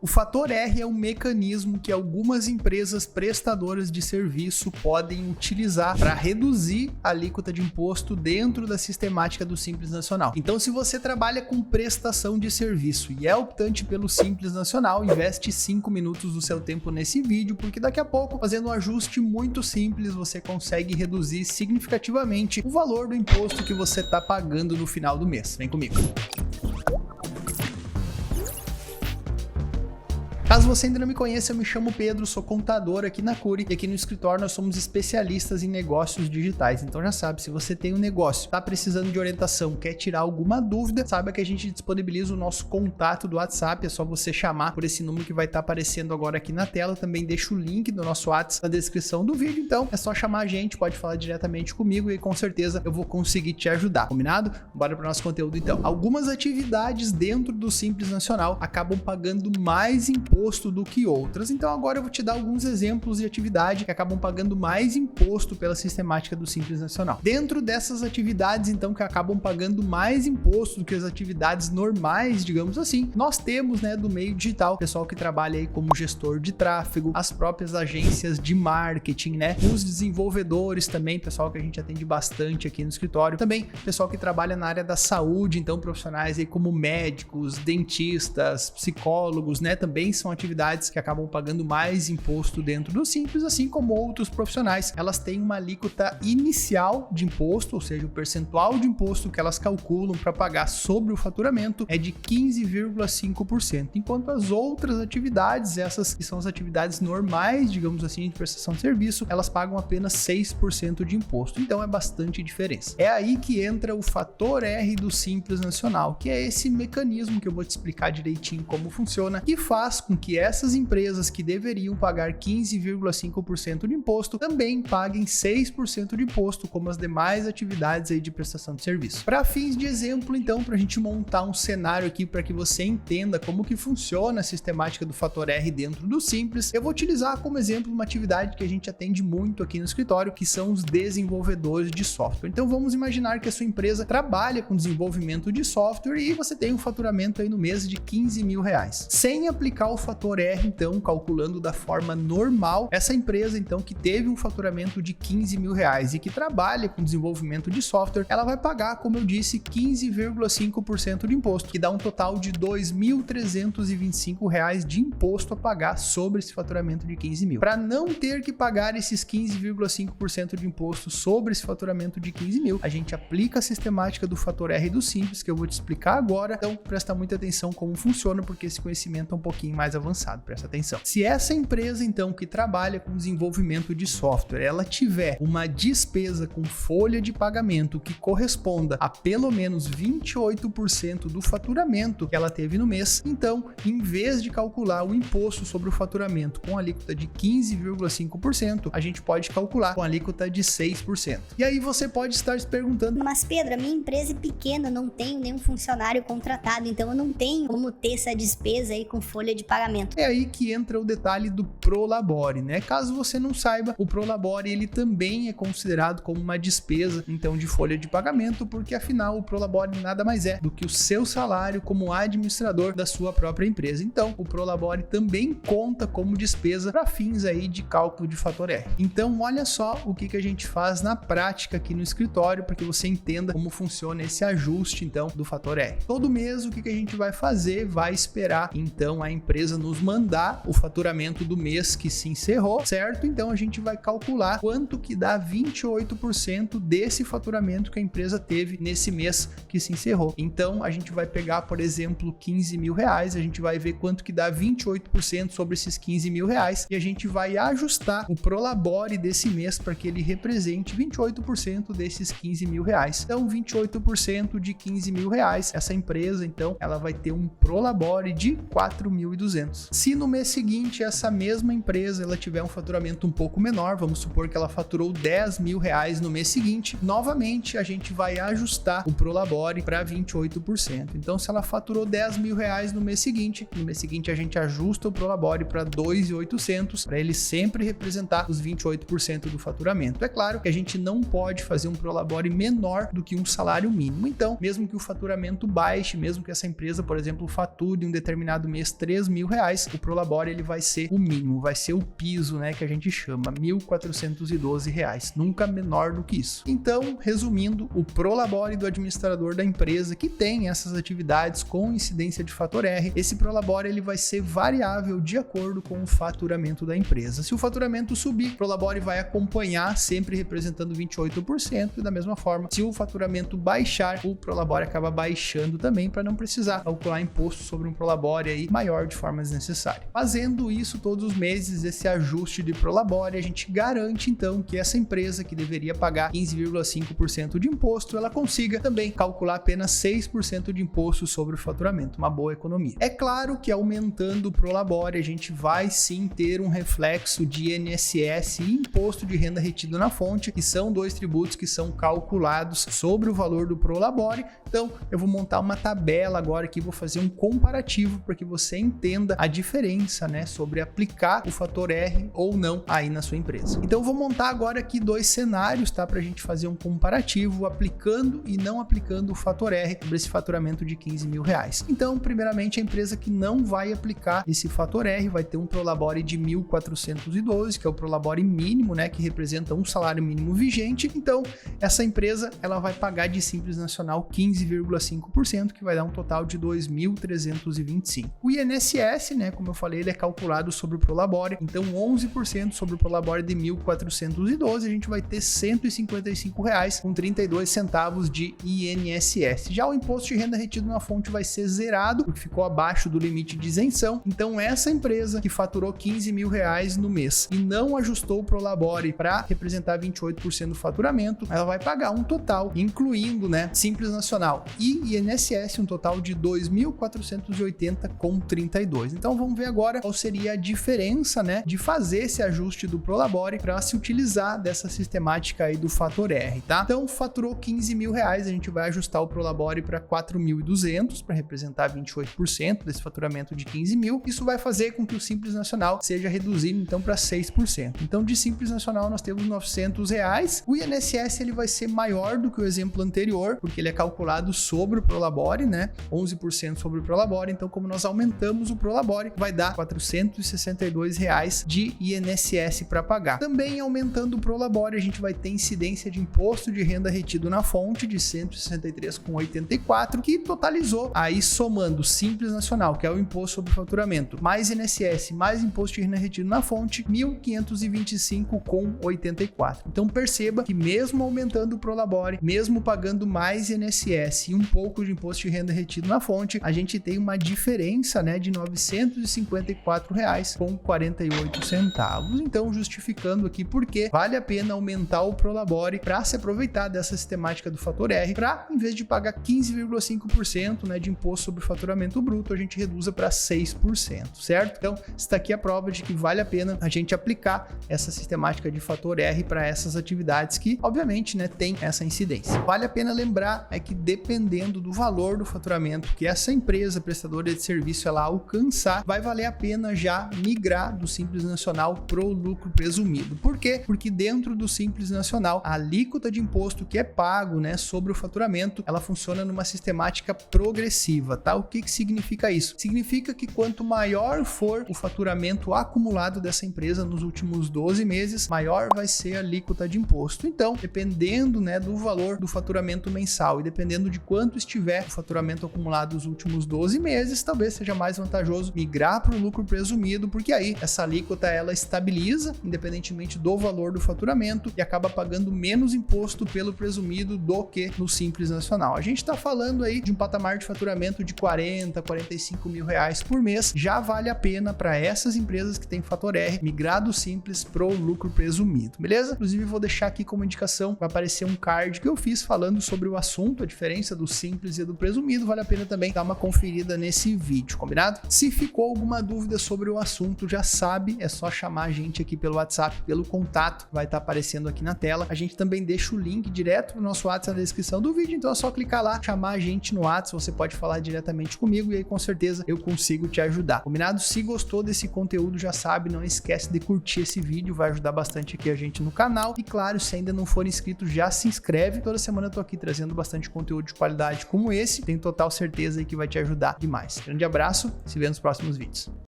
O fator R é um mecanismo que algumas empresas prestadoras de serviço podem utilizar para reduzir a alíquota de imposto dentro da sistemática do Simples Nacional. Então, se você trabalha com prestação de serviço e é optante pelo Simples Nacional, investe 5 minutos do seu tempo nesse vídeo, porque daqui a pouco, fazendo um ajuste muito simples, você consegue reduzir significativamente o valor do imposto que você está pagando no final do mês. Vem comigo. Caso você ainda não me conheça, eu me chamo Pedro, sou contador aqui na Cury e aqui no escritório nós somos especialistas em negócios digitais. Então já sabe, se você tem um negócio, está precisando de orientação, quer tirar alguma dúvida, saiba que a gente disponibiliza o nosso contato do WhatsApp, é só você chamar por esse número que vai estar aparecendo agora aqui na tela. Também deixo o link do nosso WhatsApp na descrição do vídeo, então é só chamar a gente, pode falar diretamente comigo e com certeza eu vou conseguir te ajudar, combinado? Bora para o nosso conteúdo então. Algumas atividades dentro do Simples Nacional acabam pagando mais imposto do que outras, então agora eu vou te dar alguns exemplos de atividade que acabam pagando mais imposto pela sistemática do Simples Nacional. Dentro dessas atividades, então, que acabam pagando mais imposto do que as atividades normais, digamos assim, nós temos, do meio digital, pessoal que trabalha aí como gestor de tráfego, as próprias agências de marketing, os desenvolvedores também, pessoal que a gente atende bastante aqui no escritório, também pessoal que trabalha na área da saúde, então profissionais aí como médicos, dentistas, psicólogos, também são atividades que acabam pagando mais imposto dentro do Simples, assim como outros profissionais. Elas têm uma alíquota inicial de imposto, ou seja, o percentual de imposto que elas calculam para pagar sobre o faturamento é de 15,5%, enquanto as outras atividades, essas que são as atividades normais, digamos assim, de prestação de serviço, elas pagam apenas 6% de imposto, então é bastante diferença. É aí que entra o fator R do Simples Nacional, que é esse mecanismo que eu vou te explicar direitinho como funciona, que faz com que essas empresas que deveriam pagar 15,5% de imposto também paguem 6% de imposto, como as demais atividades aí de prestação de serviço. Para fins de exemplo, então, para a gente montar um cenário aqui para que você entenda como que funciona a sistemática do fator R dentro do Simples, eu vou utilizar como exemplo uma atividade que a gente atende muito aqui no escritório, que são os desenvolvedores de software. Então vamos imaginar que a sua empresa trabalha com desenvolvimento de software e você tem um faturamento aí no mês de R$15 mil. Sem aplicar o fator R, então, calculando da forma normal, essa empresa, então, que teve um faturamento de R$15 mil e que trabalha com desenvolvimento de software, ela vai pagar, como eu disse, 15,5% de imposto, que dá um total de R$2.325 de imposto a pagar sobre esse faturamento de 15 mil. Para não ter que pagar esses 15,5% de imposto sobre esse faturamento de 15 mil, a gente aplica a sistemática do fator R do Simples, que eu vou te explicar agora. Então, presta muita atenção como funciona, porque esse conhecimento é um pouquinho mais avançado, presta atenção. Se essa empresa, então, que trabalha com desenvolvimento de software, ela tiver uma despesa com folha de pagamento que corresponda a pelo menos 28% do faturamento que ela teve no mês, então, em vez de calcular o imposto sobre o faturamento com alíquota de 15,5%, a gente pode calcular com alíquota de 6%. E aí você pode estar se perguntando: mas Pedro, a minha empresa é pequena, não tenho nenhum funcionário contratado, então eu não tenho como ter essa despesa aí com folha de pagamento. É aí que entra o detalhe do Prolabore, Caso você não saiba, o Prolabore ele também é considerado como uma despesa, então, de folha de pagamento, porque afinal o Prolabore nada mais é do que o seu salário como administrador da sua própria empresa. Então, o Prolabore também conta como despesa para fins aí de cálculo de fator R. Então, olha só o que a gente faz na prática aqui no escritório para que você entenda como funciona esse ajuste, então, do fator R. Todo mês, o que a gente vai fazer? Vai esperar, então, a empresa nos mandar o faturamento do mês que se encerrou, certo? Então a gente vai calcular quanto que dá 28% desse faturamento que a empresa teve nesse mês que se encerrou. Então a gente vai pegar, por exemplo, R$15 mil, a gente vai ver quanto que dá 28% sobre esses R$15 mil e a gente vai ajustar o Prolabore desse mês para que ele represente 28% desses R$15 mil. Então 28% de R$15 mil, essa empresa, então, ela vai ter um Prolabore de R$4.200. Se no mês seguinte essa mesma empresa ela tiver um faturamento um pouco menor, vamos supor que ela faturou R$10 mil no mês seguinte, novamente a gente vai ajustar o Prolabore para 28%. Então, se ela faturou R$10 mil no mês seguinte a gente ajusta o Prolabore para 2.800 para ele sempre representar os 28% do faturamento. É claro que a gente não pode fazer um Prolabore menor do que um salário mínimo. Então, mesmo que o faturamento baixe, mesmo que essa empresa, por exemplo, fature em um determinado mês R$3 mil, R$15.000, o Prolabore ele vai ser o mínimo, vai ser o piso, né, que a gente chama, R$1.412, nunca menor do que isso. Então, resumindo, o Prolabore do administrador da empresa que tem essas atividades com incidência de fator R, esse Prolabore ele vai ser variável de acordo com o faturamento da empresa. Se o faturamento subir, o Prolabore vai acompanhar, sempre representando 28%, e da mesma forma, se o faturamento baixar, o Prolabore acaba baixando também, para não precisar calcular imposto sobre um Prolabore aí maior de forma desnecessária. Fazendo isso todos os meses, esse ajuste de Prolabore, a gente garante então que essa empresa que deveria pagar 15,5% de imposto, ela consiga também calcular apenas 6% de imposto sobre o faturamento, uma boa economia. É claro que aumentando o Prolabore, a gente vai sim ter um reflexo de INSS e imposto de renda retido na fonte, que são dois tributos que são calculados sobre o valor do Prolabore. Então, eu vou montar uma tabela agora aqui, vou fazer um comparativo para que você entenda a diferença, né, sobre aplicar o fator R ou não aí na sua empresa. Então, eu vou montar agora aqui dois cenários, tá, para a gente fazer um comparativo aplicando e não aplicando o fator R sobre esse faturamento de R$15.000. Então, primeiramente, a empresa que não vai aplicar esse fator R vai ter um Prolabore de 1.412, que é o Prolabore mínimo, né, que representa um salário mínimo vigente. Então, essa empresa ela vai pagar de Simples Nacional 15,5%, que vai dar um total de 2.325. O INSS, né, como eu falei, ele é calculado sobre o Prolabore, então 11% sobre o Prolabore de 1.412, a gente vai ter R$155,32 de INSS. Já o imposto de renda retido na fonte vai ser zerado, porque ficou abaixo do limite de isenção. Então essa empresa que faturou R$15.000 no mês e não ajustou o Prolabore para representar 28% do faturamento, ela vai pagar um total, incluindo, né, Simples Nacional e INSS, um total de R$2.480,32. Então vamos ver agora qual seria a diferença, né, de fazer esse ajuste do Prolabore para se utilizar dessa sistemática aí do fator R, tá? Então faturou R$15.000, a gente vai ajustar o Prolabore para 4.200 para representar 28% desse faturamento de 15.000. Isso vai fazer com que o Simples Nacional seja reduzido então para 6%. Então de Simples Nacional nós temos R$900. O INSS ele vai ser maior do que o exemplo anterior, porque ele é calculado sobre o Prolabore, né? 11% sobre o Prolabore. Então como nós aumentamos o Prolabore, vai dar R$462 de INSS para pagar. Também aumentando o Prolabore, a gente vai ter incidência de imposto de renda retido na fonte de 163,84, que totalizou aí somando Simples Nacional, que é o imposto sobre o faturamento, mais INSS, mais imposto de renda retido na fonte, R$1.525,84. Então perceba que mesmo aumentando o Prolabore, mesmo pagando mais INSS e um pouco de imposto de renda retido na fonte, a gente tem uma diferença, né, de R$954,48. Então justificando aqui porque vale a pena aumentar o Prolabore para se aproveitar dessa sistemática do fator R, para em vez de pagar 15,5%, né, de imposto sobre o faturamento bruto, a gente reduza para 6%, certo? Então, está aqui a prova de que vale a pena a gente aplicar essa sistemática de fator R para essas atividades que, obviamente, né, tem essa incidência. Vale a pena lembrar é que dependendo do valor do faturamento que essa empresa prestadora de serviço ela alcançar, vai valer a pena já migrar do Simples Nacional pro lucro presumido. Por quê? Porque dentro do Simples Nacional, a alíquota de imposto que é pago, né, sobre o faturamento, ela funciona numa sistemática progressiva, tá? O que significa isso? Significa que quanto maior for o faturamento acumulado dessa empresa nos últimos 12 meses, maior vai ser a alíquota de imposto. Então, dependendo, né, do valor do faturamento mensal e dependendo de quanto estiver o faturamento acumulado nos últimos 12 meses, talvez seja mais vantajoso migrar para o lucro presumido, porque aí essa alíquota ela estabiliza, independentemente do valor do faturamento, e acaba pagando menos imposto pelo presumido do que no Simples Nacional. A gente está falando aí de um patamar de faturamento de R$40.000, R$45.000 por mês. Já vale a pena para essas empresas que têm fator R migrar do Simples pro lucro presumido, beleza? Inclusive vou deixar aqui como indicação, vai aparecer um card que eu fiz falando sobre o assunto, a diferença do Simples e do presumido. Vale a pena também dar uma conferida nesse vídeo, combinado? Se ficou alguma dúvida sobre o assunto, já sabe, é só chamar a gente aqui pelo WhatsApp, pelo contato, vai estar aparecendo aqui na tela. A gente também deixa o link direto pro nosso WhatsApp na descrição do vídeo, então é só clicar lá, chamar a gente no WhatsApp, você pode falar diretamente comigo e aí com certeza eu consigo te ajudar, combinado? Se gostou desse conteúdo, já sabe, não esquece de curtir esse vídeo, vai ajudar bastante aqui a gente no canal. E claro, se ainda não for inscrito, já se inscreve. Toda semana eu tô aqui trazendo bastante conteúdo de qualidade como esse, tenho total certeza aí que vai te ajudar demais. Grande abraço, se vê nos próximos vídeos.